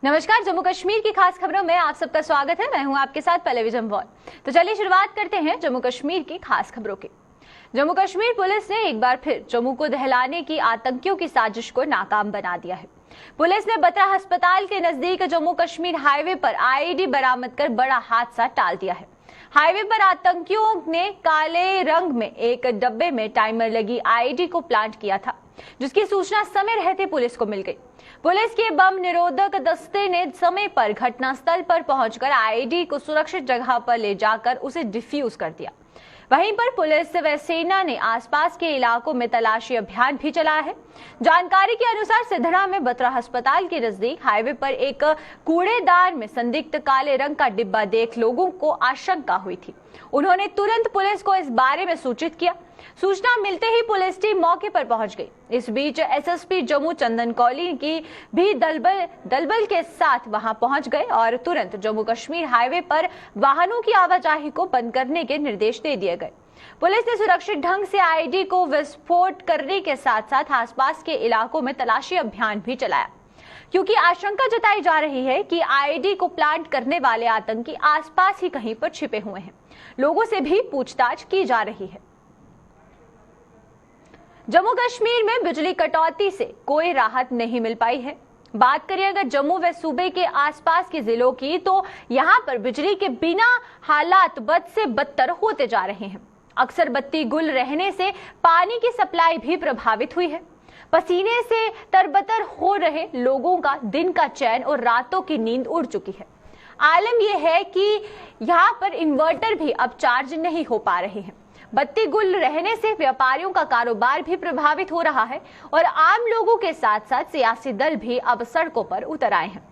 नमस्कार, जम्मू कश्मीर की खास खबरों में आप सबका स्वागत है। मैं हूं आपके साथ पल्लवी जम्वाल। तो चलिए शुरुआत करते हैं जम्मू कश्मीर की खास खबरों की। जम्मू कश्मीर पुलिस ने एक बार फिर जम्मू को दहलाने की आतंकियों की साजिश को नाकाम बना दिया है। पुलिस ने बत्रा अस्पताल के नजदीक जम्मू कश्मीर हाईवे पर आईईडी बरामद कर बड़ा हादसा टाल दिया है। हाईवे पर आतंकियों ने काले रंग में एक डब्बे में टाइमर लगी आईईडी को प्लांट किया था, जिसकी सूचना समय रहते पुलिस को मिल गई। पुलिस के बम निरोधक दस्ते ने समय पर घटनास्थल पर पहुंचकर आईईडी को सुरक्षित जगह पर ले जाकर उसे डिफ्यूज कर दिया। वहीं पर पुलिस व सेना ने आसपास के इलाकों में तलाशी अभियान भी चलाया है। जानकारी के अनुसार सिद्धड़ा में बत्रा अस्पताल के नजदीक हाईवे पर एक कूड़ेदान में संदिग्ध काले रंग का डिब्बा देख लोगों को आशंका हुई थी। उन्होंने तुरंत पुलिस को इस बारे में सूचित किया। सूचना मिलते ही पुलिस टीम मौके पर पहुंच गई। इस बीच एसएसपी जम्मू चंदन कौली की भी दलबल के साथ वहां पहुंच गए और तुरंत जम्मू कश्मीर हाईवे पर वाहनों की आवाजाही को बंद करने के निर्देश दे दिए गए। पुलिस ने सुरक्षित ढंग से आईईडी को विस्फोट करने के साथ साथ आसपास के इलाकों में तलाशी अभियान भी चलाया, क्योंकि आशंका जताई जा रही है कि आईईडी को प्लांट करने वाले आतंकी आसपास ही कहीं पर छिपे हुए हैं। लोगों से भी पूछताछ की जा रही है। जम्मू कश्मीर में बिजली कटौती से कोई राहत नहीं मिल पाई है। बात करें अगर जम्मू व सूबे के आसपास के जिलों की, तो यहां पर बिजली के बिना हालात बद से बदतर होते जा रहे हैं। अक्सर बत्ती गुल रहने से पानी की सप्लाई भी प्रभावित हुई है। पसीने से तरबतर हो रहे लोगों का दिन का चैन और रातों की नींद उड़ चुकी है। आलम यह है कि यहाँ पर इन्वर्टर भी अब चार्ज नहीं हो पा रहे हैं। बत्ती गुल रहने से व्यापारियों का कारोबार भी प्रभावित हो रहा है और आम लोगों के साथ साथ सियासी दल भी अब सड़कों पर उतर आए हैं।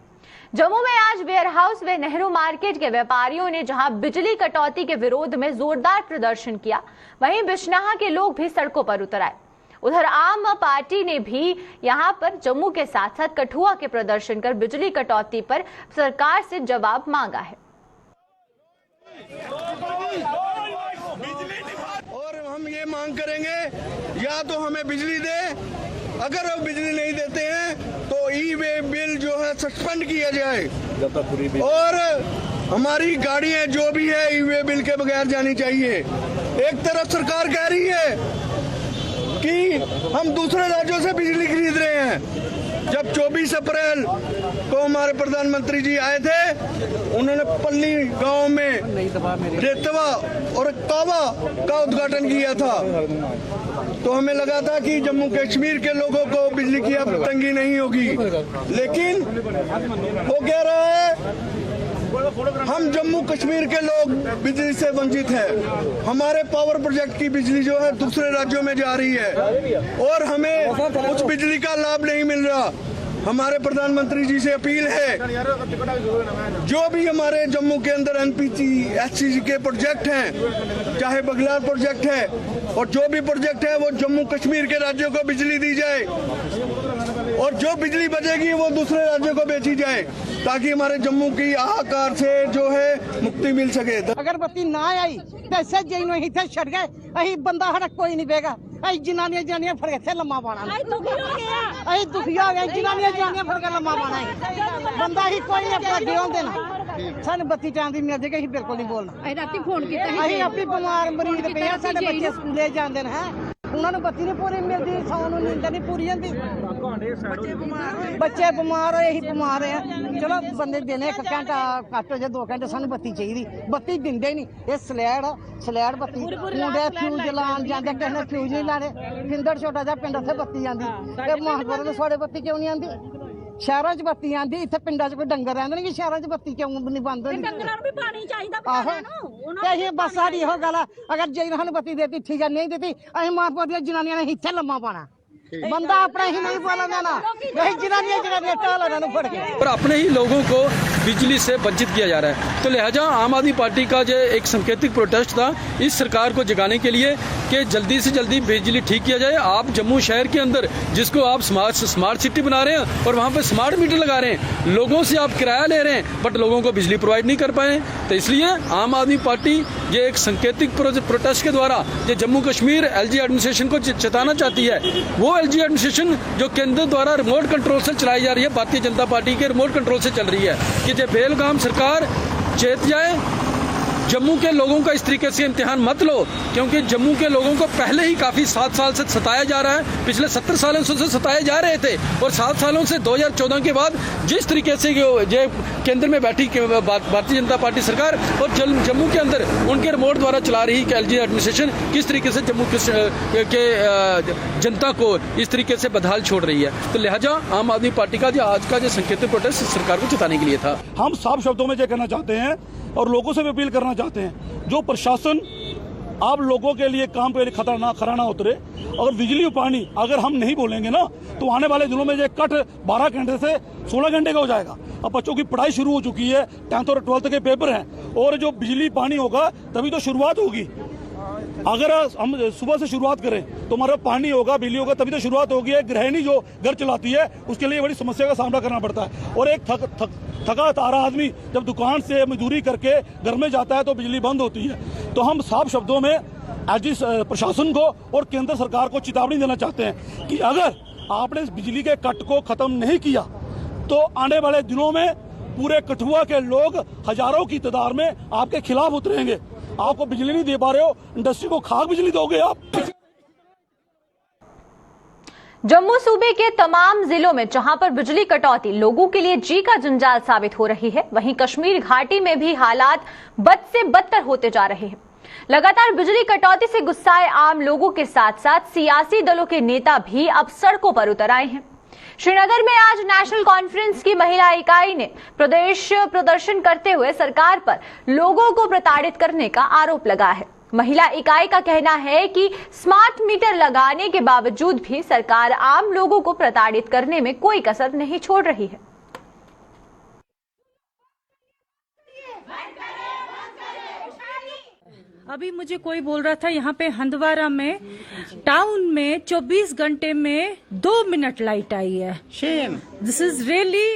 जम्मू में आज वेयर हाउस व नेहरू मार्केट के व्यापारियों ने जहां बिजली कटौती के विरोध में जोरदार प्रदर्शन किया, वहीं बिजनौर के लोग भी सड़कों पर उतर आए। उधर आम पार्टी ने भी यहां पर जम्मू के साथ साथ कठुआ के प्रदर्शन कर बिजली कटौती पर सरकार से जवाब मांगा है। और हम ये मांग करेंगे, या तो हमें बिजली दे, अगर वो बिजली नहीं देते हैं तो ई वे बिल जो है सस्पेंड किया जाए और हमारी गाड़ियां जो भी है ई वे बिल के बगैर जानी चाहिए। एक तरफ सरकार कह रही है कि हम दूसरे राज्यों से बिजली खरीद रहे हैं। जब 24 अप्रैल को हमारे प्रधानमंत्री जी आए थे, उन्होंने पल्ली गांव में रेतवा और कावा का उद्घाटन किया था, तो हमें लगा था कि जम्मू कश्मीर के लोगों को बिजली की अब तंगी नहीं होगी। लेकिन वो कह रहा है हम जम्मू कश्मीर के लोग बिजली से वंचित हैं। हमारे पावर प्रोजेक्ट की बिजली जो है दूसरे राज्यों में जा रही है और हमें उस बिजली का लाभ नहीं मिल रहा। हमारे प्रधानमंत्री जी से अपील है, जो भी हमारे जम्मू के अंदर एनपीसी एससीजी के प्रोजेक्ट हैं, चाहे बगलार प्रोजेक्ट है और जो भी प्रोजेक्ट है, वो जम्मू कश्मीर के राज्यों को बिजली दी जाए और जो बिजली बचेगी वो दूसरे राज्यों को बेची जाए, ताकि हमारे जम्मू की हाहाकार से जो है मुक्ति मिल सके। अगर बत्ती ना आई तो इतने छड़ गए, अही बंदा साढ़ा कोई नहीं बेगा। अही जनानियां फड़ के लम्मा पाना, अही दुखी हो गए। जनानियां फड़ के लम्मा पाना, बंदा ही कोई नहीं होंगे ना। सानू बत्ती टाइम की मिल जाएगी, बिल्कुल नहीं बोलना। अही अपनी बीमार मरीज पे हैं, साडे बच्चे स्कूले जाते हैं, उन्होंने बत्ती नहीं पूरी मिलती, सौन नींद नहीं पूरी होती, बच्चे बीमार होए, बीमार है। चलो बंदे दिन एक घंटा घट हो जाए, 2 घंटे सानू बत्ती चाहिए, बत्ती दिंदे नहीं। ये सलैड बत्ती मुंडे फ्यूज लान जाते, किसी ने फ्यूज नहीं लाने। फिंदड़ छोटा जा पिंड उत्थे बत्ती आंदी, महापुर सोड़े बत्ती क्यों नहीं आंदी? शहरों च बत्ती आंदी, इत्थे पिंडां च कोई डंगर रहिंदे ने कि शहरों च बत्ती क्यों नहीं बंद होंदी? डंगरां नूं भी पानी चाहीदा आहो। बस साडी इहो गल आ, अगर जे सानू बत्ती देती ठीक है, नहीं देती असीं महापुर दी जनानियां ने इत्थे लम्मा पाना। बंदा अपना ही नहीं बोलना ना, वही जनानियां टाल फड़ के और अपने ही लोगों को बिजली से वंचित किया जा रहा है। तो लिहाजा आम आदमी पार्टी का जो एक सांकेतिक प्रोटेस्ट था इस सरकार को जगाने के लिए कि जल्दी से जल्दी बिजली ठीक किया जाए। आप जम्मू शहर के अंदर जिसको आप स्मार्ट सिटी बना रहे हैं और वहाँ पे स्मार्ट मीटर लगा रहे हैं, लोगों से आप किराया ले रहे हैं बट लोगों को बिजली प्रोवाइड नहीं कर पाए। तो इसलिए आम आदमी पार्टी ये एक सांकेतिक प्रोटेस्ट के द्वारा जो जम्मू कश्मीर एलजी एडमिनिस्ट्रेशन को चेताना चाहती है, वो एलजी एडमिनिस्ट्रेशन जो केंद्र द्वारा रिमोट कंट्रोल से चलाई जा रही है, भारतीय जनता पार्टी के रिमोट कंट्रोल से चल रही है, कि जो बेलगाम सरकार चेत जाए, जम्मू के लोगों का इस तरीके से इम्तिहान मत लो, क्योंकि जम्मू के लोगों को पहले ही काफ़ी 7 साल से सताया जा रहा है, पिछले 70 सालों से सताए जा रहे थे, और 7 सालों से 2014 के बाद जिस तरीके से ये केंद्र में बैठी भारतीय जनता पार्टी सरकार और जम्मू के अंदर उनके रिमोट द्वारा चला रही एलजी एडमिनिस्ट्रेशन किस तरीके से जम्मू के जनता को इस तरीके से बदहाल छोड़ रही है। तो लिहाजा आम आदमी पार्टी का जो आज का जो सांकेतिक प्रोटेस्ट सरकार को चेताने के लिए था। हम साफ शब्दों में ये कहना चाहते हैं और लोगों से भी अपील करना चाहते हैं, जो प्रशासन आप लोगों के लिए काम के लिए खरा ना उतरे, और बिजली और पानी अगर हम नहीं बोलेंगे ना तो आने वाले दिनों में ये कट 12 घंटे से 16 घंटे का हो जाएगा। अब बच्चों की पढ़ाई शुरू हो चुकी है, 10th और 12th के पेपर हैं, और जो बिजली पानी होगा तभी तो शुरुआत होगी। अगर हम सुबह से शुरुआत करें तो हमारा पानी होगा, बिजली होगा, तभी तो शुरुआत होगी। एक गृहिणी जो घर चलाती है उसके लिए बड़ी समस्या का सामना करना पड़ता है, और एक थका तारा आदमी जब दुकान से मजदूरी करके घर में जाता है तो बिजली बंद होती है। तो हम साफ शब्दों में एलजी प्रशासन को और केंद्र सरकार को चेतावनी देना चाहते हैं कि अगर आपने इस बिजली के कट को खत्म नहीं किया तो आने वाले दिनों में पूरे कठुआ के लोग हजारों की तादाद में आपके खिलाफ उतरेंगे। आपको बिजली नहीं दे पा रहे हो, इंडस्ट्री को खाक बिजली दोगे आप। जम्मू सूबे के तमाम जिलों में जहां पर बिजली कटौती लोगों के लिए जी का जंजाल साबित हो रही है, वहीं कश्मीर घाटी में भी हालात बद से बदतर होते जा रहे हैं। लगातार बिजली कटौती से गुस्साए आम लोगों के साथ साथ सियासी दलों के नेता भी अब सड़कों पर उतर आए हैं। श्रीनगर में आज नेशनल कॉन्फ्रेंस की महिला इकाई ने प्रदर्शन करते हुए सरकार पर लोगों को प्रताड़ित करने का आरोप लगाया है। महिला इकाई का कहना है कि स्मार्ट मीटर लगाने के बावजूद भी सरकार आम लोगों को प्रताड़ित करने में कोई कसर नहीं छोड़ रही है। अभी मुझे कोई बोल रहा था यहाँ पे हंदवारा में टाउन में 24 घंटे में 2 मिनट लाइट आई है। दिस इज रियली,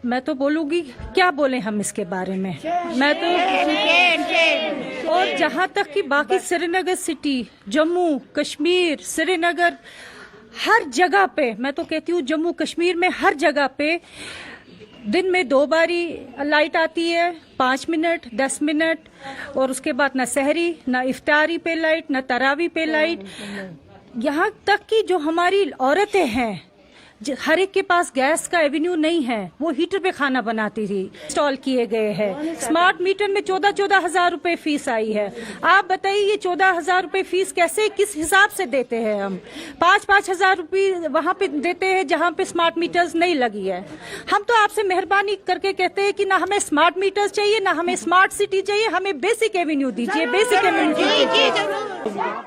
मैं तो बोलूंगी क्या बोले हम इसके बारे में। मैं तो और जहाँ तक कि बाकी श्रीनगर सिटी, जम्मू कश्मीर, श्रीनगर, हर जगह पे, मैं तो कहती हूँ जम्मू कश्मीर में हर जगह पे दिन में 2 बारी लाइट आती है, 5 मिनट, 10 मिनट, और उसके बाद न सहरी, न इफ्तारी पे लाइट, न तरावी पे लाइट। यहाँ तक कि जो हमारी औरतें हैं, हर एक के पास गैस का एवेन्यू नहीं है, वो हीटर पे खाना बनाती थी। इंस्टॉल किए गए हैं। स्मार्ट मीटर में 14 हजार रुपए फीस आई है। आप बताइए ये 14 हजार रुपए फीस कैसे, किस हिसाब से देते हैं हम? 5 हजार रुपये वहाँ पे देते हैं जहाँ पे स्मार्ट मीटर्स नहीं लगी है। हम तो आपसे मेहरबानी करके कहते हैं कि ना हमें स्मार्ट मीटर्स चाहिए, ना हमें स्मार्ट सिटी चाहिए, हमें बेसिक एवेन्यू दीजिए, बेसिक एवेन्यू दीजिए।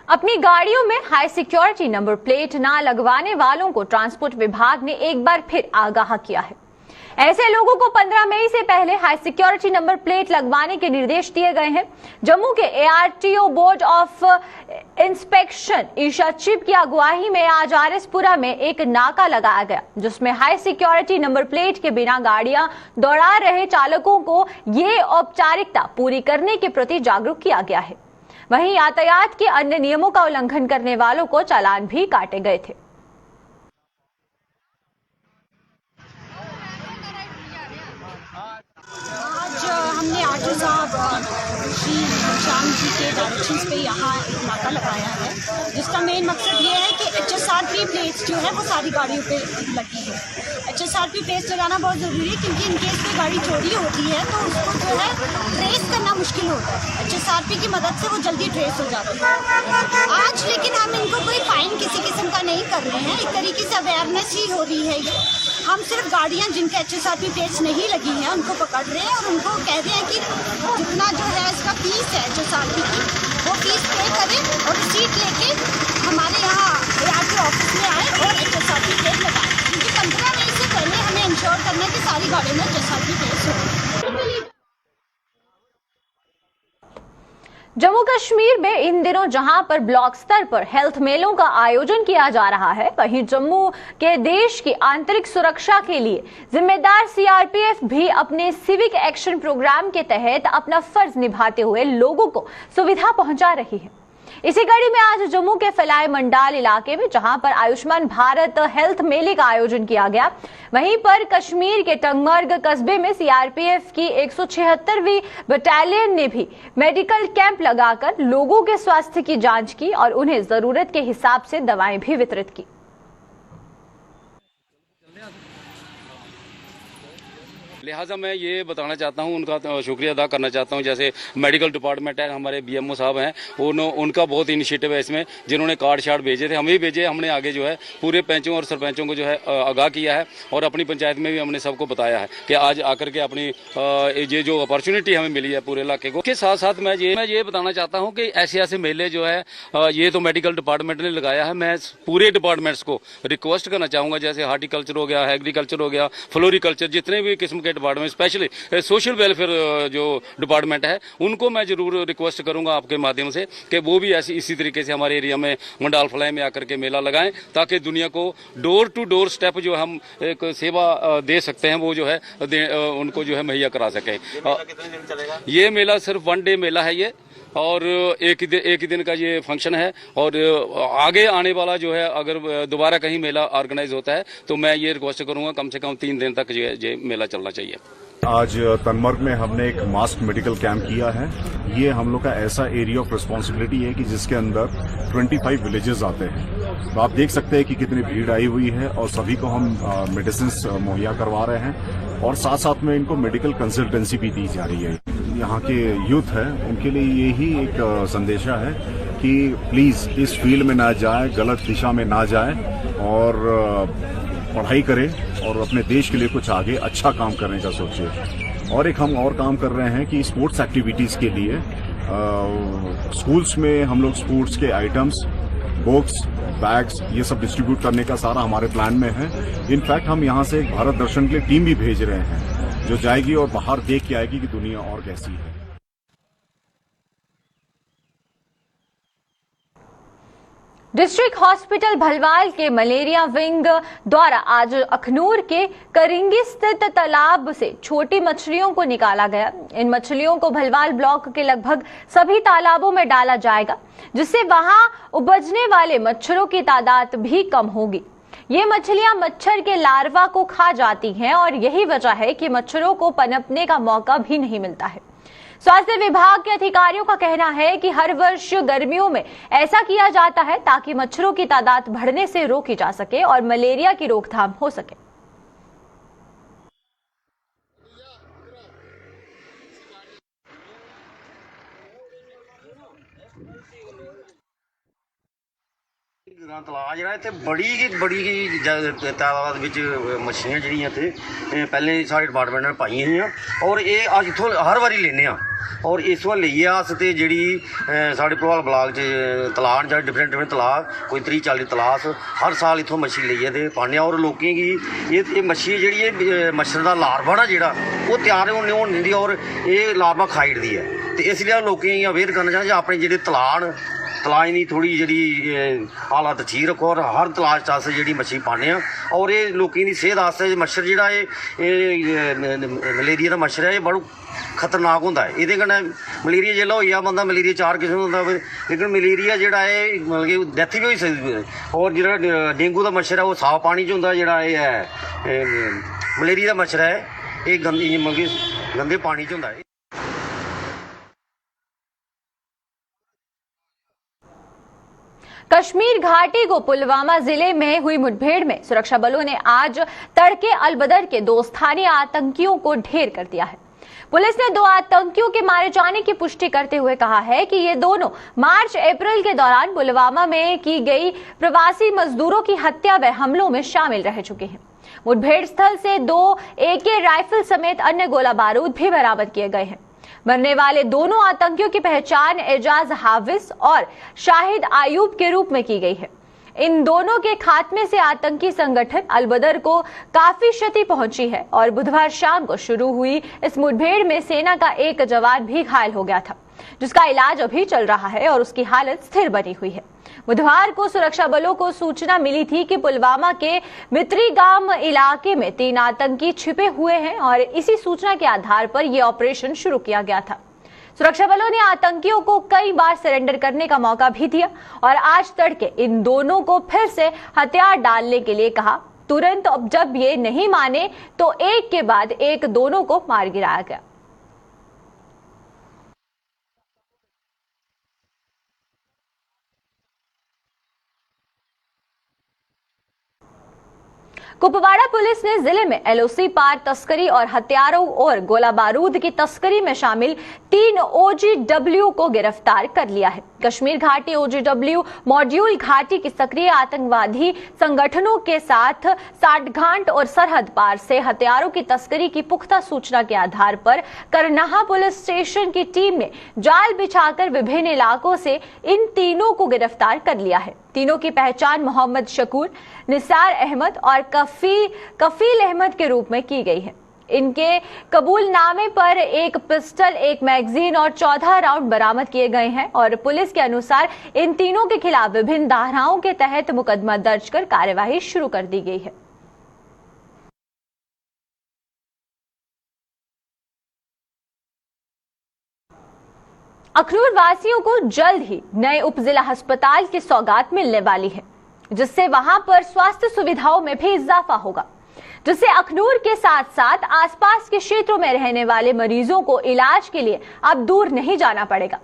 अपनी गाड़ियों में हाई सिक्योरिटी नंबर प्लेट ना लगवाने वालों को ट्रांसपोर्ट विभाग ने एक बार फिर आगाह किया है। ऐसे लोगों को 15 मई से पहले हाई सिक्योरिटी नंबर प्लेट लगवाने के निर्देश दिए गए हैं। जम्मू के ARTO board of inspection Isha चिप की अगुवाई में आज RS-पुरा में एक नाका लगाया गया, जिसमें हाई सिक्योरिटी नंबर प्लेट के बिना गाड़ियां दौड़ा रहे चालकों को ये औपचारिकता पूरी करने के प्रति जागरूक किया गया है। वहीं यातायात के अन्य नियमों का उल्लंघन करने वालों को चालान भी काटे गए थे। आज हमने आरटीओ साहब श्री श्याम जी के डायरेक्शंस पे यहाँ एक नाका लगाया है, जिसका मेन मकसद ये है कि HSRP प्लेट्स जो है वो सारी गाड़ियों पे लगी है। HSRP प्लेट्स लगाना बहुत ज़रूरी है, क्योंकि इनकेस कोई गाड़ी चोरी होती है तो उसको जो है ट्रेस करना मुश्किल होता है। HSRP की मदद से वो जल्दी ट्रेस हो जाती है। आज लेकिन हम इनको कोई फाइन किसी किस्म का नहीं कर रहे हैं, एक तरीके से अवेयरनेस ही हो रही है ये। हम सिर्फ गाड़ियाँ जिनके HSRP प्लेट्स नहीं लगी हैं उनको पकड़ रहे हैं और उनको कह रहे हैं कि जितना जो है इसका फीस है HSRP की, वो फीस पे करें और रिसीट लेके हमारे यहाँ ARTO ऑफिस में आए और HSRP प्लेट लगाएं, क्योंकि 15 मई से पहले हमें इंश्योर करना है कि सारी गाड़ियों में HSRP प्लेट्स हो। जम्मू कश्मीर में इन दिनों जहां पर ब्लॉक स्तर पर हेल्थ मेलों का आयोजन किया जा रहा है, वहीं जम्मू के देश की आंतरिक सुरक्षा के लिए जिम्मेदार सीआरपीएफ भी अपने सिविक एक्शन प्रोग्राम के तहत अपना फर्ज निभाते हुए लोगों को सुविधा पहुंचा रही है। इसी कड़ी में आज जम्मू के फलाई मंडाल इलाके में जहां पर आयुष्मान भारत हेल्थ मेले का आयोजन किया गया, वहीं पर कश्मीर के टंगमर्ग कस्बे में सीआरपीएफ की 176वीं बटालियन ने भी मेडिकल कैंप लगाकर लोगों के स्वास्थ्य की जांच की और उन्हें जरूरत के हिसाब से दवाएं भी वितरित की। लिहाजा मैं ये बताना चाहता हूँ, उनका शुक्रिया अदा करना चाहता हूँ। जैसे मेडिकल डिपार्टमेंट है, हमारे बीएमओ साहब हैं, उनका बहुत इनिशिएटिव है इसमें, जिन्होंने कार्ड शार्ड भेजे थे, हमें भी भेजे। हमने आगे जो है पूरे पंचों और सरपंचों को जो है आगाह किया है और अपनी पंचायत में भी हमने सबको बताया है कि आज आकर के अपनी ये जो अपॉर्चुनिटी हमें मिली है पूरे इलाके को। के साथ साथ मैं ये बताना चाहता हूँ कि ऐसे ऐसे मेले जो है ये तो मेडिकल डिपार्टमेंट ने लगाया है। मैं पूरे डिपार्टमेंट्स को रिक्वेस्ट करना चाहूँगा, जैसे हार्टिकल्चर हो गया, एग्रीकल्चर हो गया, फ्लोरिकल्चर, जितने भी किस्म के डिपार्टमेंट, स्पेशली सोशल वेलफेयर जो डिपार्टमेंट है, उनको मैं जरूर रिक्वेस्ट करूंगा आपके माध्यम से कि वो भी इसी तरीके से हमारे एरिया में मंडाल फलाई में आकर के मेला लगाएं, ताकि दुनिया को डोर टू डोर स्टेप जो हम एक सेवा दे सकते हैं वो जो है उनको जो है मुहैया करा सकें। ये मेला सिर्फ 1 डे मेला है ये, और एक ही दिन का ये फंक्शन है। और आगे आने वाला जो है, अगर दोबारा कहीं मेला ऑर्गेनाइज होता है तो मैं ये रिक्वेस्ट करूंगा कम से कम 3 दिन तक ये मेला चलना चाहिए। आज तनमर्ग में हमने एक मास्क मेडिकल कैंप किया है। ये हम लोग का ऐसा एरिया ऑफ रिस्पॉन्सिबिलिटी है कि जिसके अंदर 25 विलेजेस आते हैं। तो आप देख सकते हैं कि कितनी भीड़ आई हुई है और सभी को हम मेडिसिन मुहैया करवा रहे हैं और साथ साथ में इनको मेडिकल कंसल्टेंसी भी दी जा रही है। यहाँ के यूथ है, उनके लिए यही एक संदेशा है कि प्लीज इस फील्ड में ना जाए, गलत दिशा में ना जाए और पढ़ाई करें और अपने देश के लिए कुछ आगे अच्छा काम करने का सोचें। और एक हम और काम कर रहे हैं कि स्पोर्ट्स एक्टिविटीज के लिए स्कूल्स में हम लोग स्पोर्ट्स के आइटम्स, बुक्स, बैग्स, ये सब डिस्ट्रीब्यूट करने का सारा हमारे प्लान में है। इनफैक्ट हम यहाँ से एक भारत दर्शन के लिए टीम भी भेज रहे हैं जो जाएगी और बाहर देख के आएगी कि दुनिया और कैसी है। डिस्ट्रिक्ट हॉस्पिटल भलवाल के मलेरिया विंग द्वारा आज अखनूर के करिंगी स्थित तालाब से छोटी मछलियों को निकाला गया। इन मछलियों को भलवाल ब्लॉक के लगभग सभी तालाबों में डाला जाएगा, जिससे वहां उपजने वाले मच्छरों की तादाद भी कम होगी। ये मछलियां मच्छर के लार्वा को खा जाती हैं और यही वजह है कि मच्छरों को पनपने का मौका भी नहीं मिलता है। स्वास्थ्य विभाग के अधिकारियों का कहना है कि हर वर्ष गर्मियों में ऐसा किया जाता है ताकि मच्छरों की तादाद बढ़ने से रोकी जा सके और मलेरिया की रोकथाम हो सके। तलाब जो इतने बड़ी तादाद मछलियां जड़ियां इतने पहले साढ़े डिपार्टमेंट ने पाई हुई और ये अज इतों हर बारी लेने और इस बार लेइए अस तो जी साढ़े भलवाल ब्लाक तलाब जां डिफरेंट तलाब कोई 30-40 तलाब हर साल इतों मच्छी लेइए ते पाने और लोकें गी ये मच्छी जी मच्छर का लार्वा ना जो वो तैयार होने दिंदी और ये लार्वा खाई ओड़दी है। तो इसलिए लोकें गी अवेयर करना चाहिए अपने जो तलाश की थोड़ी जी हालात ठीक रखो और हर तलाश अस जी मच्छी पाने और ये लोगों की सेहत आस्ते मच्छर जोड़ा मलेरिया का मच्छर है ये बड़ा खतरनाक होंदा है। ये मलेरिया जो होई बंदा मलेरिया 4 किस्म होंदा, लेकिन मलेरिया जोड़ा है मतलब कि डैथ भी हो सकती है। और जो डेंगू का मच्छर है वो साफ पानी च होंदा, जोड़ा है मलेरिया का मच्छर है ये गंदी मतलब कि गंदे पानी च होंदा है। कश्मीर घाटी को पुलवामा जिले में हुई मुठभेड़ में सुरक्षा बलों ने आज तड़के अलबदर के 2 स्थानीय आतंकियों को ढेर कर दिया है। पुलिस ने 2 आतंकियों के मारे जाने की पुष्टि करते हुए कहा है कि ये दोनों मार्च-अप्रैल के दौरान पुलवामा में की गई प्रवासी मजदूरों की हत्या व हमलों में शामिल रह चुके हैं। मुठभेड़ स्थल से 2 AK राइफल समेत अन्य गोला बारूद भी बरामद किए गए हैं। मरने वाले दोनों आतंकियों की पहचान एजाज हाफिज और शाहिद आयूब के रूप में की गई है। इन दोनों के खात्मे से आतंकी संगठन अलबदर को काफी क्षति पहुंची है और बुधवार शाम को शुरू हुई इस मुठभेड़ में सेना का एक जवान भी घायल हो गया था, जिसका इलाज अभी चल रहा है और उसकी हालत स्थिर बनी हुई है। बुधवार को सुरक्षा बलों को सूचना मिली थी कि पुलवामा के मित्री गांव इलाके में 3 आतंकी छिपे हुए हैं और इसी सूचना के आधार पर यह ऑपरेशन शुरू किया गया था। सुरक्षा बलों ने आतंकियों को कई बार सरेंडर करने का मौका भी दिया और आज तड़के इन दोनों को फिर से हथियार डालने के लिए कहा। तुरंत अब जब ये नहीं माने तो एक के बाद एक दोनों को मार गिराया गया। कुपवाड़ा पुलिस ने जिले में एलओसी पार तस्करी और हथियारों और गोला बारूद की तस्करी में शामिल 3 ओजीडब्ल्यू को गिरफ्तार कर लिया है। कश्मीर घाटी ओजीडब्ल्यू मॉड्यूल घाटी की सक्रिय आतंकवादी संगठनों के साथ साठगांठ और सरहद पार से हथियारों की तस्करी की पुख्ता सूचना के आधार पर करनाहा पुलिस स्टेशन की टीम ने जाल बिछाकर विभिन्न इलाकों से इन तीनों को गिरफ्तार कर लिया है। तीनों की पहचान मोहम्मद शकूर, निसार अहमद और कफील अहमद के रूप में की गई है। इनके कबूलनामे पर एक पिस्टल, एक मैगजीन और 14 राउंड बरामद किए गए हैं और पुलिस के अनुसार इन तीनों के खिलाफ विभिन्न धाराओं के तहत मुकदमा दर्ज कर कार्यवाही शुरू कर दी गई है। अखनूर वासियों को जल्द ही नए उप जिला अस्पताल की सौगात मिलने वाली है, जिससे वहां पर स्वास्थ्य सुविधाओं में भी इजाफा होगा, जिससे अखनूर के साथ साथ आसपास के क्षेत्रों में रहने वाले मरीजों को इलाज के लिए अब दूर नहीं जाना पड़ेगा।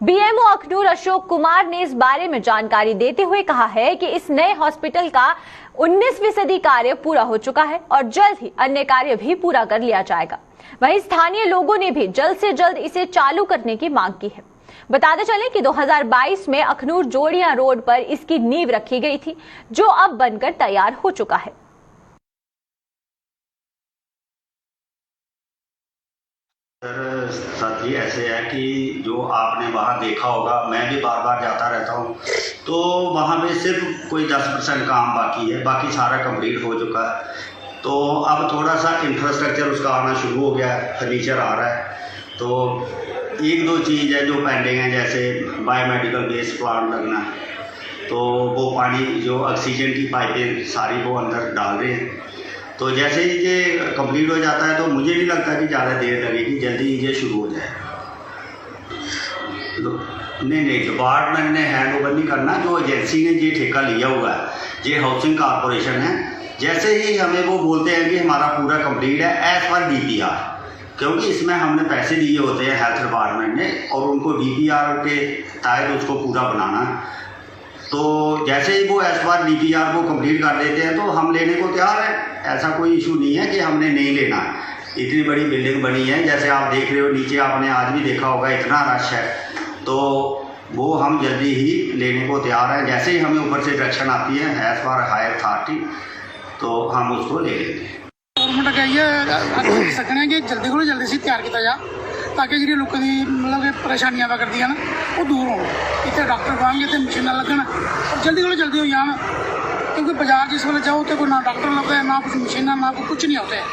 बीएमओ अखनूर अशोक कुमार ने इस बारे में जानकारी देते हुए कहा है कि इस नए हॉस्पिटल का 19% कार्य पूरा हो चुका है और जल्द ही अन्य कार्य भी पूरा कर लिया जाएगा। वहीं स्थानीय लोगों ने भी जल्द से जल्द इसे चालू करने की मांग की है। बताते चलें कि 2022 में अखनूर जोड़ियां रोड पर इसकी नींव रखी गई थी, जो अब बनकर तैयार हो चुका है। सर साथी ऐसे है कि जो आपने वहाँ देखा होगा, मैं भी बार बार जाता रहता हूँ, तो वहाँ पे सिर्फ कोई 10% काम बाकी है, बाकी सारा कंप्लीट हो चुका है। तो अब थोड़ा सा इंफ्रास्ट्रक्चर उसका आना शुरू हो गया है, फर्नीचर आ रहा है। तो 1-2 चीज़ है जो पेंडिंग है, जैसे बायोमेडिकल वेस्ट प्लांट लगना है, तो वो पानी जो ऑक्सीजन की पाइपें सारी वो अंदर डाल रहे हैं। तो जैसे ही ये कंप्लीट हो जाता है तो मुझे नहीं लगता कि ज़्यादा देर लगेगी, जल्दी ही ये शुरू हो जाए। नहीं, डिपार्टमेंट ने हैंड ओवर नहीं करना, जो एजेंसी ने ये ठेका लिया हुआ है, ये हाउसिंग कॉरपोरेशन है। जैसे ही हमें वो बोलते हैं कि हमारा पूरा कंप्लीट है एज पर DPR, क्योंकि इसमें हमने पैसे दिए होते हैं हेल्थ डिपार्टमेंट ने और उनको DPR के तहत उसको पूरा बनाना है। तो जैसे ही वो एज पर DPR को कंप्लीट कर देते हैं तो हम लेने को तैयार हैं। ऐसा कोई इशू नहीं है कि हमने नहीं लेना। इतनी बड़ी बिल्डिंग बनी है, जैसे आप देख रहे हो नीचे, आपने आज भी देखा होगा इतना रश है, तो वो हम जल्दी ही लेने को तैयार हैं। जैसे ही हमें ऊपर से डायरेक्शन आती है एज पर हायर अथॉरिटी, तो हम उसको ले लेंगे। गौरमेंट कहिए सकने कि जल्दी को जल्दी से तैयार किया जा, ताकि जी लोगों की मतलब परेशानियां वह करती ना वो दूर हो। इतने डॉक्टर पाएंगे, इतने मशीन लगन और जल्दी को जल्दी हो जान, क्योंकि बाजार जिस वेले जाओ तो कोई ना डॉक्टर लगता है, ना कुछ मशीन, ना कुछ नहीं होता है,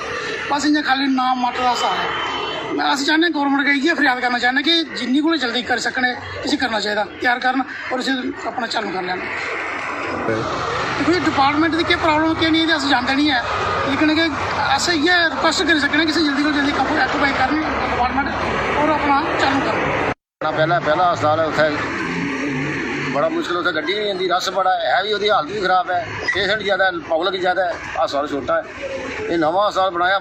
बस इन्हें खाली नाम मात्र का सहारा है। मैं असं चाहते गौरमेंट का इयै फरियाद करना चाहते कि जिन्नी को जल्दी कर सकने इसे करना चाहिए, तैयार करना और इसे अपना चालू कर लेना। क्योंकि डिपार्टमेंट की क्या प्रॉब्लम क्या नहीं है अस जानते नहीं है, लेकिन कि अस इयै रिक्वेस्ट कर सकते कि जल्दी को जल्दी एक्टिवाई करन डिपार्टमेंट और अपना चालू करन। पहला अस्पताल है, उत्थे बड़ा मुश्किल, उत्थे गड्डी नहीं आती, रश बड़ा है भी, उसकी हालत भी खराब है, पेशेंट ज़्यादा है, पब्लिक ज़्यादा है, अस्पताल छोटा है। ये नवा अस्पताल बनाया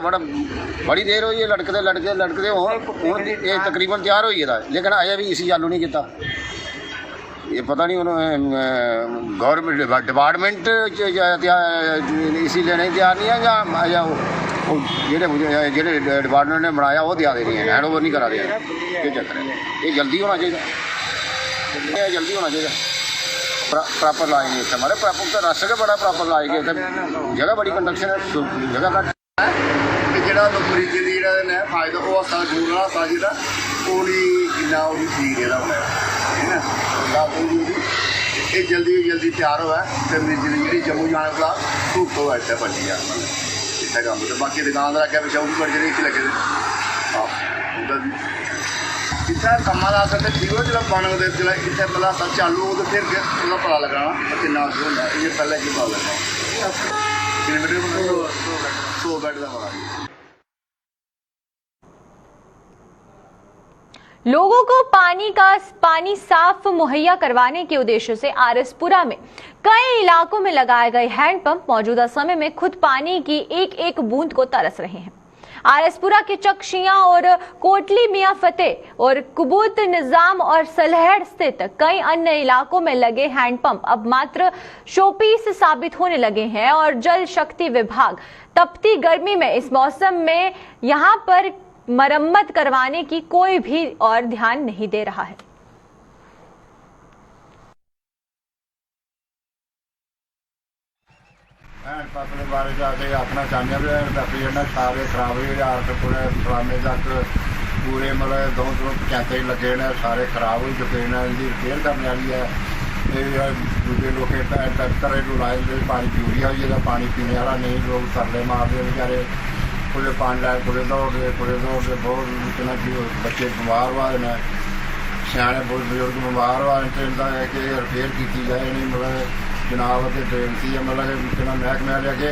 बड़ी देर हुई है, लटकते हुण ये तकरीबन तैयार हो गया, लेकिन अजें भी इसी चालू नहीं किया। ये पता नहीं उन्होंने गवर्नमेंट डिपार्टमेंट इसी लेने तैयार नहीं है या जेह्ड़े डिपार्टमेंट ने बनाया वो दिया दे रही है, हैंड ओवर नहीं करा दे रहे। ये चक्कर है, ये जल्दी होना चाहिए, जल्दी होना चाहिए। प्रॉपर इलाज नहीं इतना हमारे प्रॉपर रश के बड़ा प्रॉपर इलाज के जगह बड़ी कंडक्शन है, जगह घट जो मरीजे की फायदा वो अस्पताल दूर वाला अस्पताल जो वो नहीं इन्ना फीस है ना ये जल्दी तैयार होया ते मरीज जी जम्मू जाने कोला धूप तो इत्थे बची आ इत्थे कम्म ते बाकी दुकानदार अग्गे पिछे भी बड़े इत्थे लगे हाँ उधर भी इत्थे कम्मा दा असर ते ठीक हो जिसलै बन दे जिसलै इत्थे पैह्ला अस चालू हो तो फिर ओह्दा पता लगना किन्ना असर होंदा इ'यां पैह्ले की पता लगना किलोमीटर 100 बैड दा पता लोगों को पानी साफ मुहैया करवाने के उद्देश्य से आरएसपुरा में कई इलाकों में लगाए गए हैंडपंप मौजूदा समय में खुद पानी की एक एक बूंद को तरस रहे हैं। आरएसपुरा के चकशियां और कोटली मियां फतेह और कुबूत निजाम और सलहड़ स्थित कई अन्य इलाकों में लगे हैंडपंप अब मात्र शोपीस साबित होने लगे हैं और जल शक्ति विभाग तपती गर्मी में इस मौसम में यहां पर मरम्मत करवाने की कोई भी और ध्यान नहीं दे रहा है। हैंडपंप के बारे में आखना चाहते हैं भी हैंडपंप सारे खराब हो गए पूरे फलाने तक पूरे मतलब 2 पंचायतें लगे ने सारे खराब हो चुके हैं इनकी रिपेयर करने वाली है दूसरे लोग घरेलू लाए पानी प्यूरिया हो जाएगा पानी पीने वाला नहीं लोग तरले मारते बेचारे पूरे पानी लाए पूरे दौड़ते बहुत इतना बच्चे बीमार हुआ ने सियाने बहुत बुजुर्ग बीमार हुआ तो इनका है कि रिपेयर की जाए नहीं मतलब जनाब अगर बेनती है मतलब इतना महकमा लगे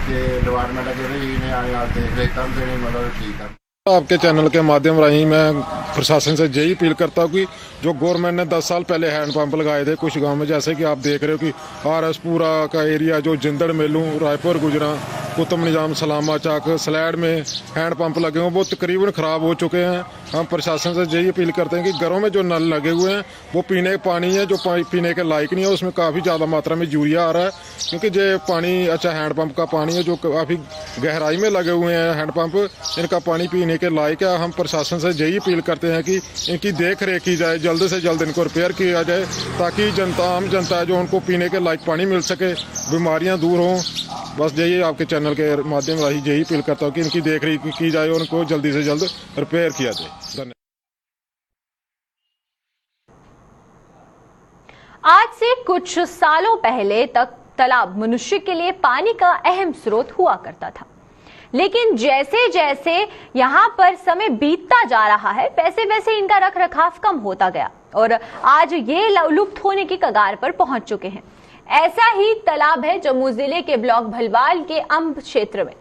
कि डिपार्टमेंट लगे भी इन्हें आने वाले देख रेख कर देने मतलब ठीक है। आपके चैनल के माध्यम राही मैं प्रशासन से यही अपील करता हूँ कि जो गवर्नमेंट ने 10 साल पहले हैंडपंप लगाए थे कुछ गांव में, जैसे कि आप देख रहे हो कि आरएसपुरा का एरिया जो जिंदड़ मेलू रायपुर गुजरा कुतुब निजाम सलामा चक सलैड में हैंडपंप लगे हुए वो तकरीबन ख़राब हो चुके हैं। हम प्रशासन से यही अपील करते हैं कि घरों में जो नल लगे हुए हैं वो पीने का पानी है जो पीने के लायक नहीं है, उसमें काफ़ी ज़्यादा मात्रा में यूरिया आ रहा है क्योंकि ये पानी अच्छा हैंडपंप का पानी है जो काफ़ी गहराई में लगे हुए हैं हैंडपंप, इनका पानी पीने के लायक है। हम प्रशासन से यही अपील करते हैं कि इनकी देख रेख की जाए, जल्द से जल्द इनको रिपेयर किया जाए ताकि आम जनता है जो उनको पीने के लायक पानी मिल सके, बीमारियां दूर हों। बस यही आपके चैनल के माध्यम से यही अपील करता हूँ कि इनकी देख रेख की जाए और उनको जल्दी से जल्द रिपेयर किया जाए। धन्यवाद। आज से कुछ सालों पहले तक तालाब मनुष्य के लिए पानी का अहम स्रोत हुआ करता था, लेकिन जैसे जैसे यहाँ पर समय बीतता जा रहा है वैसे वैसे इनका रखरखाव कम होता गया और आज ये लुप्त होने की कगार पर पहुंच चुके हैं। ऐसा ही तालाब है जम्मू जिले के ब्लॉक भलवाल के अंब क्षेत्र में,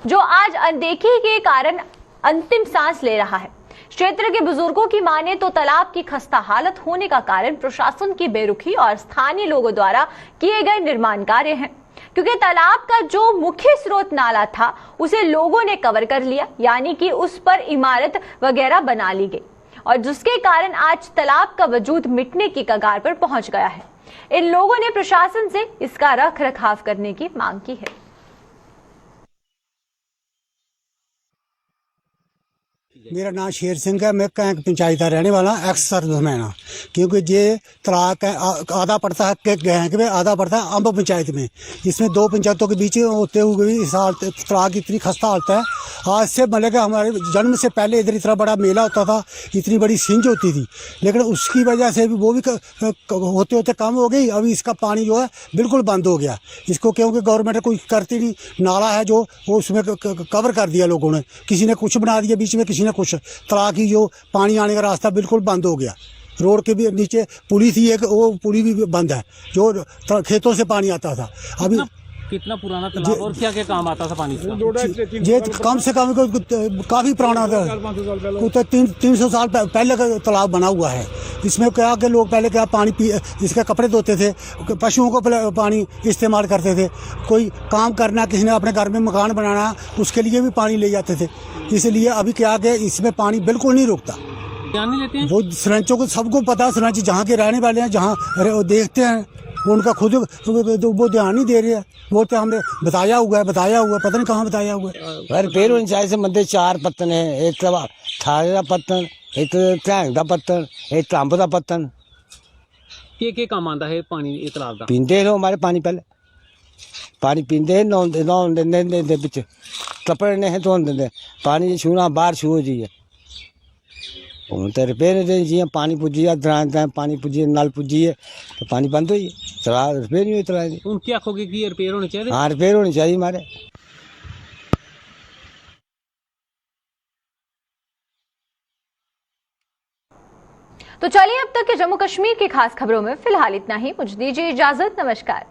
जो आज अनदेखी के कारण अंतिम सांस ले रहा है। क्षेत्र के बुजुर्गों की माने तो तालाब की खस्ता हालत होने का कारण प्रशासन की बेरुखी और स्थानीय लोगों द्वारा किए गए निर्माण कार्य हैं, क्योंकि तालाब का जो मुख्य स्रोत नाला था उसे लोगों ने कवर कर लिया, यानी कि उस पर इमारत वगैरह बना ली गई और जिसके कारण आज तालाब का वजूद मिटने की कगार पर पहुंच गया है। इन लोगों ने प्रशासन से इसका रख रखाव करने की मांग की है। मेरा नाम शेर सिंह है, मैं कैंक पंचायत का रहने वाला एक्स सर्विसमैन हाँ, क्योंकि ये तलाक आधा पड़ता है गैंक में, आधा पड़ता है अम्ब पंचायत में। इसमें 2 पंचायतों के बीच होते हुए भी इस हाल तलाक की इतनी खस्ता हालत है। आज से मतलब कि हमारे जन्म से पहले इधर इतना बड़ा मेला होता था, इतनी बड़ी सिंज होती थी, लेकिन उसकी वजह से भी वो भी होते होते कम हो गई। अभी इसका पानी जो है बिल्कुल बंद हो गया इसको, क्योंकि गवर्नमेंट कोई करती नहीं। नाला है जो वो उसमें कवर कर दिया लोगों ने, किसी ने कुछ बना दिया बीच में, किसी ने कुछ। तलाक की जो पानी आने का रास्ता बिल्कुल बंद हो गया। रोड के भी नीचे पुली थी एक, वो पुली भी बंद है जो खेतों से पानी आता था। अभी कितना पुराना तालाब और क्या क्या काम आता था पानी का? ये कम से कम काफी पुराना था, 300 साल पहले का तालाब बना हुआ है। इसमें क्या कि लोग पहले क्या पानी इसके कपड़े धोते थे, पशुओं को पानी इस्तेमाल करते थे, कोई काम करना, किसी ने अपने घर में मकान बनाना, उसके लिए भी पानी ले जाते थे। इसलिए अभी क्या कि इसमें पानी बिल्कुल नहीं रुकता। ध्यान नहीं देते हैं वो सरपंचों को, सबको पता है, सरपंच जहाँ के रहने वाले हैं, जहाँ देखते हैं वो उनका खुद वो ध्यान नहीं दे रहे हैं। वो तो हमने बताया हुआ है, पता नहीं कहाँ बताया हुआ है। रिपेयर होनी चाहिए से मंदिर 4 पत्तन है, एक थारे का पत्तन, एक ध्यान का पत्तन, एक तंब का पत्तन। के काम आता है पानी ये तालाब का? पींदे लो हमारे पानी, पहले पानी पींदे नौन देंदे बिच कपड़े नहीं धोन देंदे, पानी छूना बाहर छू जी है। हूँ तो रिपेयर नहीं जी पानी पुजी है दरां पानी पुजी नल पुजी है तो पानी बंद हुई तला रिपेयर नहीं हुई तला दी। उनकी आखोगे कि रिपेयर होनी चाहिए? हाँ रिपेयर होनी चाहिए हमारे। तो चलिए अब तक के जम्मू कश्मीर की खास खबरों में फिलहाल इतना ही। मुझे दीजिए इजाजत। नमस्कार।